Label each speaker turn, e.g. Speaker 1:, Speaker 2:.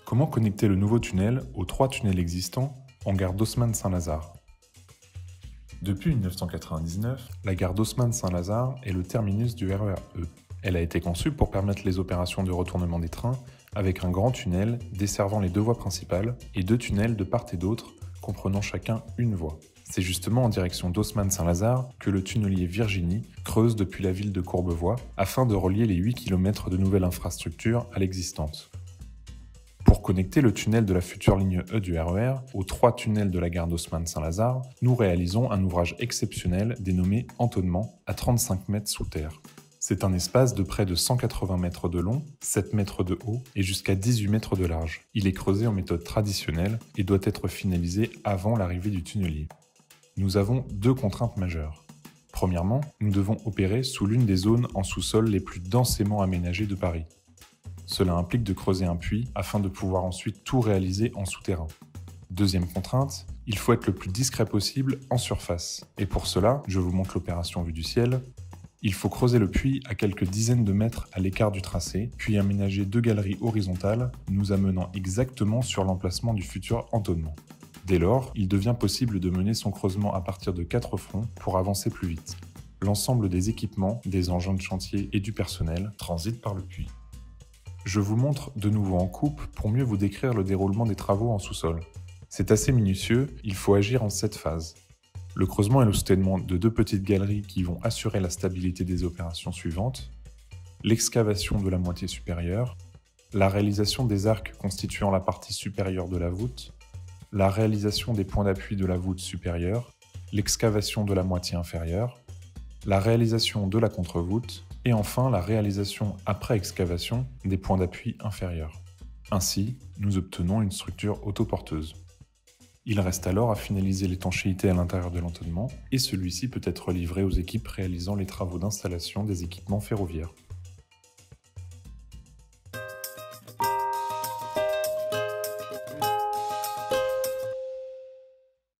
Speaker 1: Comment connecter le nouveau tunnel aux 3 tunnels existants en gare d'Haussmann-Saint-Lazare? Depuis 1999, la gare d'Haussmann-Saint-Lazare est le terminus du RER E. Elle a été conçue pour permettre les opérations de retournement des trains avec un grand tunnel desservant les 2 voies principales et 2 tunnels de part et d'autre comprenant chacun une voie. C'est justement en direction d'Haussmann-Saint-Lazare que le tunnelier Virginie creuse depuis la ville de Courbevoie afin de relier les 8 km de nouvelle infrastructure à l'existante. Pour connecter le tunnel de la future ligne E du RER aux 3 tunnels de la gare d'Haussmann-Saint-Lazare, nous réalisons un ouvrage exceptionnel dénommé Entonnement à 35 mètres sous terre. C'est un espace de près de 180 mètres de long, 7 mètres de haut et jusqu'à 18 mètres de large. Il est creusé en méthode traditionnelle et doit être finalisé avant l'arrivée du tunnelier. Nous avons 2 contraintes majeures. Premièrement, nous devons opérer sous l'une des zones en sous-sol les plus densément aménagées de Paris. Cela implique de creuser un puits afin de pouvoir ensuite tout réaliser en souterrain. Deuxième contrainte, il faut être le plus discret possible en surface. Et pour cela, je vous montre l'opération vue du ciel. Il faut creuser le puits à quelques dizaines de mètres à l'écart du tracé, puis aménager 2 galeries horizontales, nous amenant exactement sur l'emplacement du futur entonnement. Dès lors, il devient possible de mener son creusement à partir de 4 fronts pour avancer plus vite. L'ensemble des équipements, des engins de chantier et du personnel transite par le puits. Je vous montre de nouveau en coupe pour mieux vous décrire le déroulement des travaux en sous-sol. C'est assez minutieux, il faut agir en 7 phases. Le creusement et le soutènement de 2 petites galeries qui vont assurer la stabilité des opérations suivantes, l'excavation de la moitié supérieure, la réalisation des arcs constituant la partie supérieure de la voûte, la réalisation des points d'appui de la voûte supérieure, l'excavation de la moitié inférieure, la réalisation de la contre-voûte et enfin la réalisation après excavation des points d'appui inférieurs. Ainsi, nous obtenons une structure autoporteuse. Il reste alors à finaliser l'étanchéité à l'intérieur de l'entonnement et celui-ci peut être livré aux équipes réalisant les travaux d'installation des équipements ferroviaires.